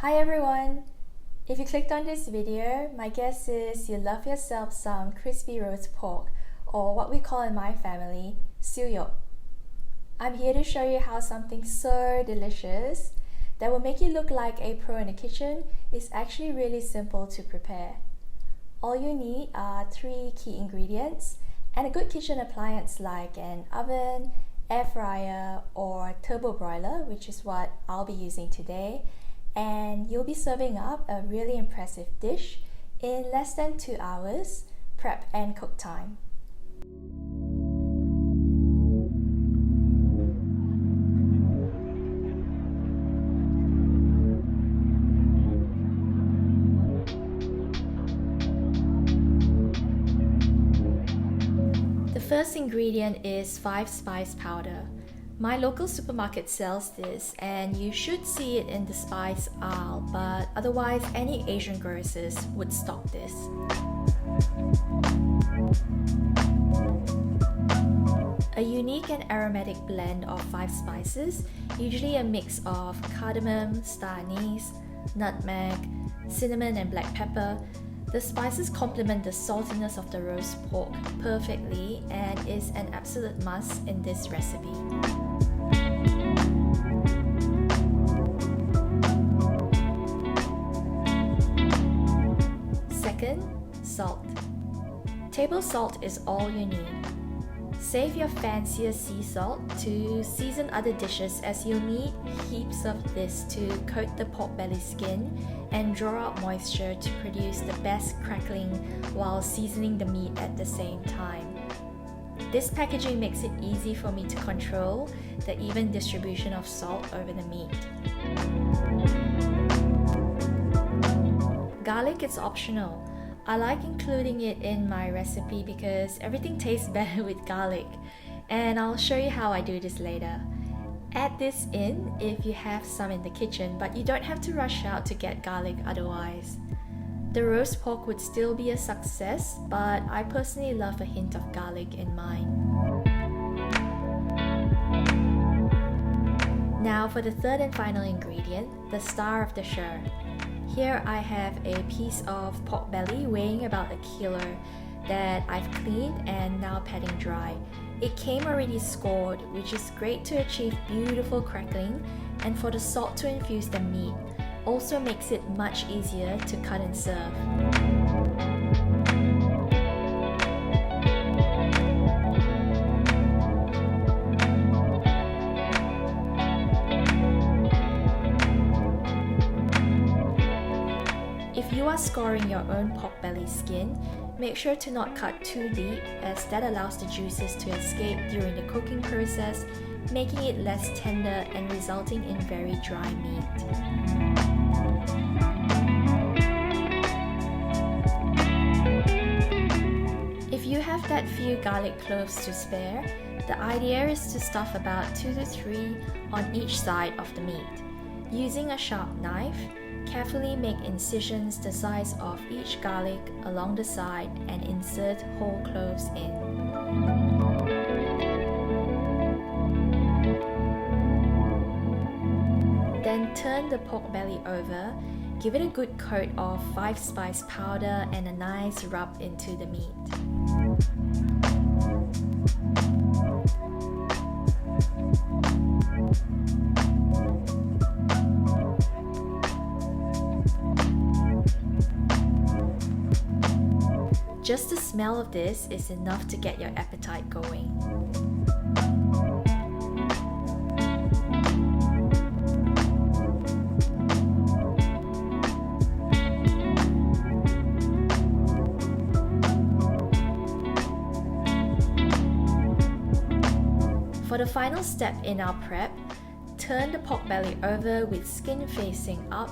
Hi everyone! If you clicked on this video, my guess is you love yourself some crispy roast pork, or what we call in my family, Siew Yoke. I'm here to show you how something so delicious that will make you look like a pro in the kitchen is actually really simple to prepare. All you need are 3 key ingredients and a good kitchen appliance like an oven, air fryer, or turbo broiler, which is what I'll be using today, and you'll be serving up a really impressive dish in less than 2 hours prep and cook time. The first ingredient is 5-spice powder. My local supermarket sells this and you should see it in the spice aisle, but otherwise any Asian grocers would stock this. A unique and aromatic blend of 5 spices, usually a mix of cardamom, star anise, nutmeg, cinnamon and black pepper. The spices complement the saltiness of the roast pork perfectly and is an absolute must in this recipe. Second, salt. Table salt is all you need. Save your fancier sea salt to season other dishes, as you'll need heaps of this to coat the pork belly skin and draw out moisture to produce the best crackling while seasoning the meat at the same time. This packaging makes it easy for me to control the even distribution of salt over the meat. Garlic is optional. I like including it in my recipe because everything tastes better with garlic, and I'll show you how I do this later. Add this in if you have some in the kitchen, but you don't have to rush out to get garlic otherwise. The roast pork would still be a success, but I personally love a hint of garlic in mine. Now for the third and final ingredient, the star of the show. Here I have a piece of pork belly weighing about 1 kilo that I've cleaned and now patting dry. It came already scored, which is great to achieve beautiful crackling, and for the salt to infuse the meat. Also makes it much easier to cut and serve. If you are scoring your own pork belly skin, make sure to not cut too deep, as that allows the juices to escape during the cooking process, making it less tender and resulting in very dry meat. If you have that few garlic cloves to spare, the idea is to stuff about 2 to 3 on each side of the meat. Using a sharp knife, carefully make incisions the size of each garlic along the side and insert whole cloves in. Then turn the pork belly over, give it a good coat of 5-spice powder and a nice rub into the meat. Just the smell of this is enough to get your appetite going. For the final step in our prep, turn the pork belly over with skin facing up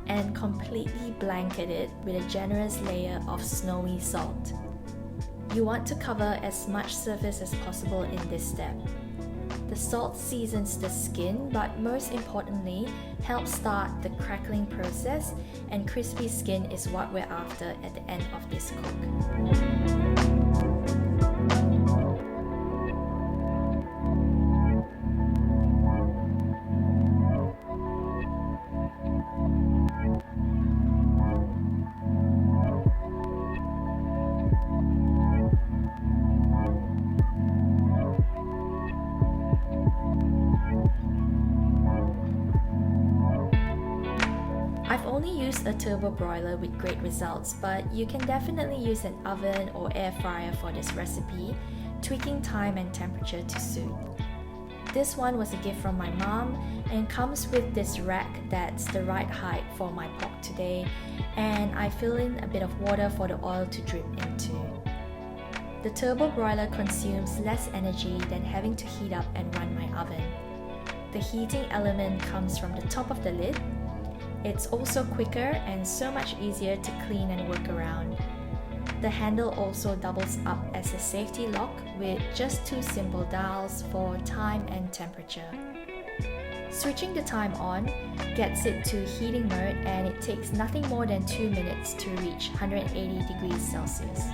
and completely blanket it with a generous layer of snowy salt. You want to cover as much surface as possible in this step. The salt seasons the skin, but most importantly, helps start the crackling process, and crispy skin is what we're after at the end of this cook. I've only used a turbo broiler with great results, but you can definitely use an oven or air fryer for this recipe, tweaking time and temperature to suit. This one was a gift from my mom and comes with this rack that's the right height for my pot today, and I fill in a bit of water for the oil to drip into. The turbo broiler consumes less energy than having to heat up and run my oven. The heating element comes from the top of the lid. It's also quicker and so much easier to clean and work around. The handle also doubles up as a safety lock with just two simple dials for time and temperature. Switching the time on gets it to heating mode, and it takes nothing more than 2 minutes to reach 180 degrees Celsius.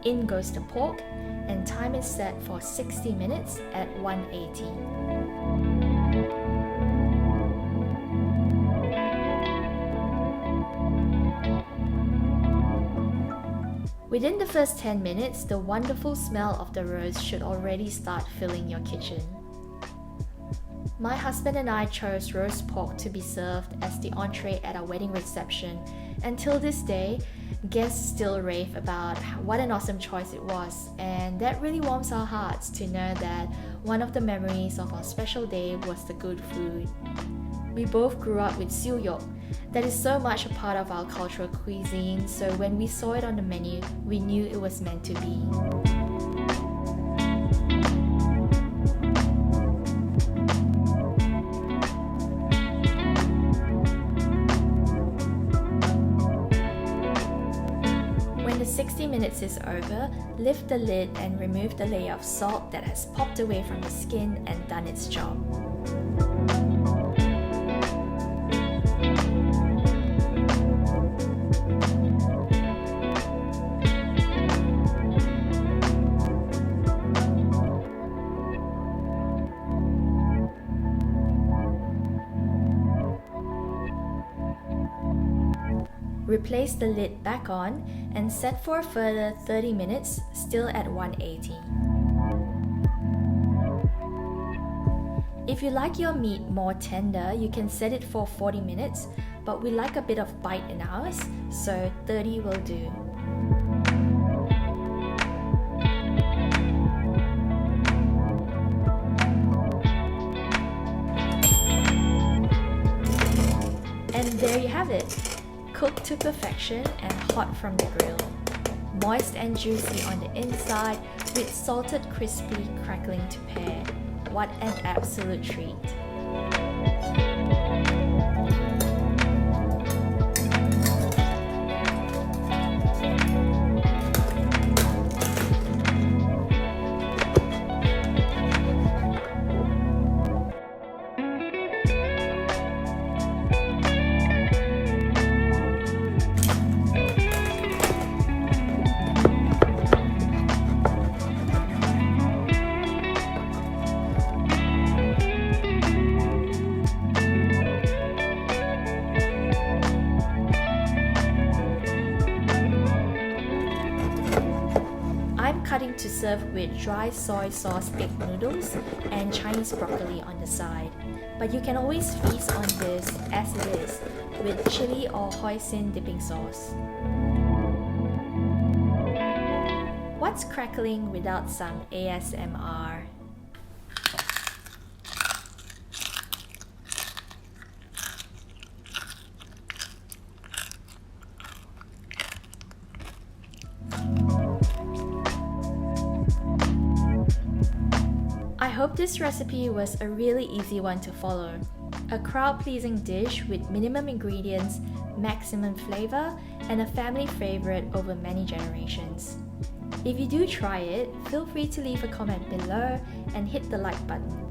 In goes the pork, and time is set for 60 minutes at 180. Within the first 10 minutes, the wonderful smell of the roast should already start filling your kitchen. My husband and I chose roast pork to be served as the entree at our wedding reception, and till this day, guests still rave about what an awesome choice it was, and that really warms our hearts to know that one of the memories of our special day was the good food. We both grew up with Siu Yoke. That is so much a part of our cultural cuisine, so when we saw it on the menu, we knew it was meant to be. When the 60 minutes is over, lift the lid and remove the layer of salt that has popped away from the skin and done its job. Replace the lid back on and set for a further 30 minutes, still at 180. If you like your meat more tender, you can set it for 40 minutes, but we like a bit of bite in ours, so 30 will do. And there you have it. Cooked to perfection and hot from the grill. Moist and juicy on the inside with salted crispy crackling to pair. What an absolute treat. Cutting to serve with dry soy sauce baked noodles and Chinese broccoli on the side. But you can always feast on this as it is, with chilli or hoisin dipping sauce. What's crackling without some ASMR? I hope this recipe was a really easy one to follow. A crowd-pleasing dish with minimum ingredients, maximum flavor, and a family favorite over many generations. If you do try it, feel free to leave a comment below and hit the like button.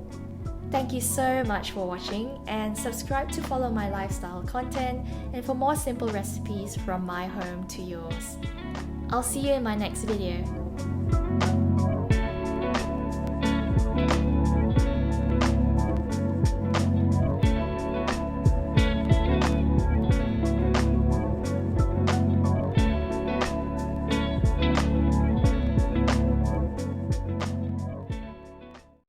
Thank you so much for watching, and subscribe to follow my lifestyle content and for more simple recipes from my home to yours. I'll see you in my next video.